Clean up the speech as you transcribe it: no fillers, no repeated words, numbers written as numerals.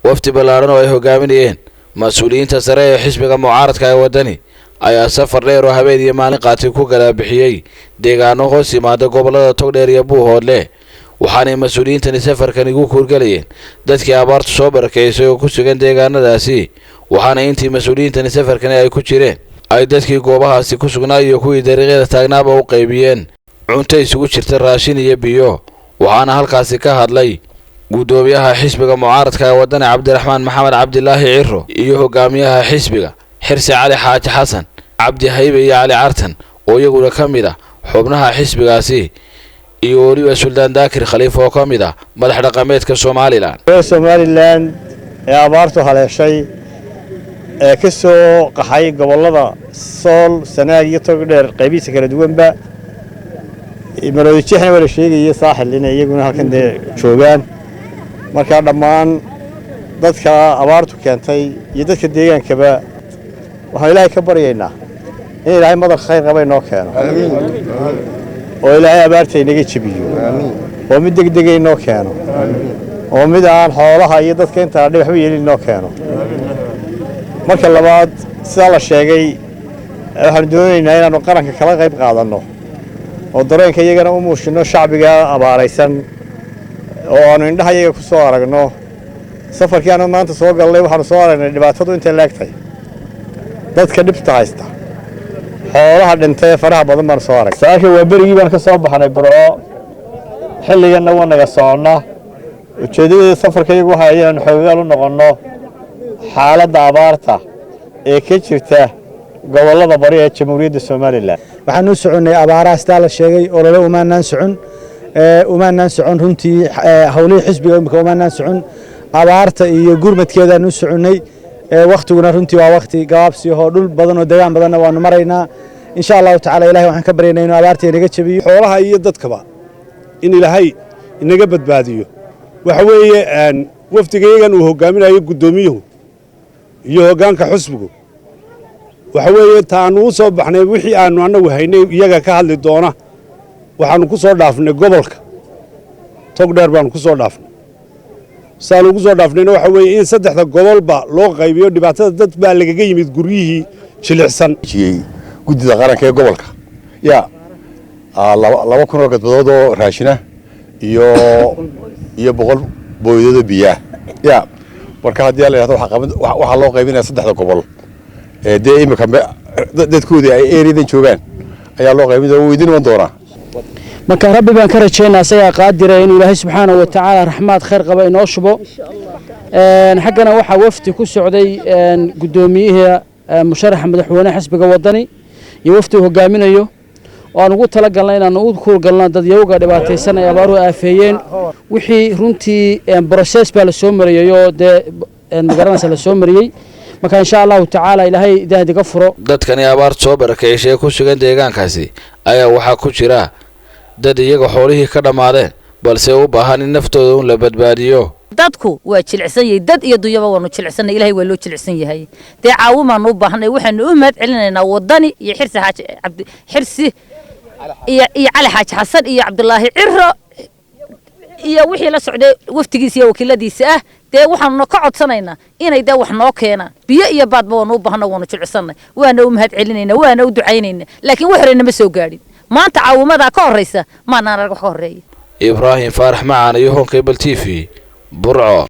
wafdi ballaaran oo ay hogaaminayeen mas'uuliyiinta sare ee xisbiga mucaaradka ee wadani ayaa safar dheer oo habeen iyo maalin qaatay ku kala bixiyay deegaano hoos yimaada gobolada Togdheer iyo Buuhoodle waxaana mas'uuliyiintani safarkan ugu kurgalayeen dadkii abaartu soo barakeysay oo ku sugan deegaanadaasi waxaana intii mas'uuliyiintani safarkan ay ku jireen ay dadkii goobahaasi ku sugnaa iyo kuwii dariiqyada taagnaaba u qaybiyeen cunto isugu jirta raashin iyo biyo waxaana halkaasi ka hadlay gudoomiyaha xisbiga mucaaradka ee wadani Cabdiraxmaan Maxamed Cabdilaahi Ciro iyo hogaamiyaha xisbiga Xirsi Cali Xaaji Xasan Cabdi Haybe iyo Cali Cartan oo iyaguna kamid ah xubnaha xisbigaasi iyo waliba Suldaan Daakir Khalifa oo kamid ah madax dhaqameedka Soomaaliland ee abaartu haleeshay ee ka soo qaxay gobolada Sool Sanaag iyo Togdheer qaybihiisa kala duwanba maroodijeexna wala sheegay saaxil inay iyaguna halkan joogaan marka dhammaan dadka abaartu keentay iyo dadka deegaankaba waxaan Ilaahay ka baryaynaa in Ilaahay madal khayr qaba inoo keeno oo Ilaahay abaarta inaga jabiyo oo mid degdeg inoo keeno oo mid aan xoolaha iyo dadka inta waxba yeelin inoo keeno marka labaad sida la sheegay waxaan doonaynaa inaanu qaranka kala qayb qaadano oo dareenka iyagana u muujino shacbiga abaaraysan oo aanu indhaha iyaga ku soo aragno safarkii aanu maanta soo galnay waxaanu soo aragnay dhibaatadu intay leegtay dadka dhibta haysta xoolaha dhintay faraha badan baan soo aragnay saaka waa berigii baan ka soo baxnay Burco xilligan waa naga socona ujeedada safarka iyagu waxa ay xoogaal u noqono xaaladda abaarta ee ka jirta gobolada bari ee Jamhuuriyadda Soomaaliland waxaan u soconay abaaraasta la sheegay oo lala umaanaan socon runtii hawlihii xisbiga imika umaanaan socon abaarta iyo gurmadkeedaan u soconay waqtiguna runtii waa waqti gaabsi oo dhul badan oo deegaan badan waanu maraynaa insha Allah ta'ala Ilaahay waxaan ka baryaynaa inuu abaarta inaga jabiyo xoolaha iyo dadkaba in Ilaahay inaga badbaadiyo waxa weeye wafdigeegan uu hogaaminayo gudoomiyuhu iyo hogaanka xisbigu waxa weeye taanu u soo baxnay wixii aanu anagu haynay iyaga ka hadli doona waxaanu ku soo dhaafnay gobolka Togdheer baan ku soo dhaafnay saanu ku soo dhaafnayna waxa weeye in saddexda gobolba loo qaybiyo dhibaatada dad baa laga yimid guryihii jilicsan gudida qaranka ee gobolka ya 200 gadbadood oo raashina iyo 100 booyadooda biyaha ya marka hadii la yiraahdo waxa loo qaybinayaa saddexda gobol ee imika dadkoodii ay eeridan joogaan ayaa loo qaybinayaa weydin man doona marka rabbi baan ka rajeynaa asaga qaadiray in Ilaahay subhanahu wa ta'ala rahmad khayr qaba inoo shubo xaqana waxa wafti ku socday gudoomiyaha musharaxa madaxweynaha xisbiga wadani iyo wafti hogaaminayo oo aan ugu tala galnay inaan u kuul galno dad yowga dhibaataysan ay abaaru aafeeyeen wixii runtii process baa la soo mariyay oo magaranaysa la soo mariyay marka insha Allah ta'ala Ilaahay daahdiga furo dadkani abaartu soo barakeysay ku sugan deegaankaasi ayaa waxa ku jira dad iyaga xoolihii ka dhamaadeen balse u baahan in naftooda la badbaadiyo dadku waa jilicsan yahay dad iyo dunyaba waanu jilicsan Ilaahay waa loo jilicsan yahay caawumaan u baahnay waxaan u mahad celinaynaa wadani iyo Xirsi iyo Cali Xaaji Xasan iyo Cabdilaahi Ciro iyo wixii la socday waftigiisa iyo wakiiladiisa waxaanu ka codsanaynaa inay wax noo keenaan biyo iyo baadba waanu u baahnay waanu jilicsanay waana u mahad celinaynaa waana u ducaynaynaa laakiin wax horena ma soo gaadhin maanta caawimada ka horeysa ma naan arag wax ka horeeyo Ibrahim Faarax Macaan iyo Cable TV Burco.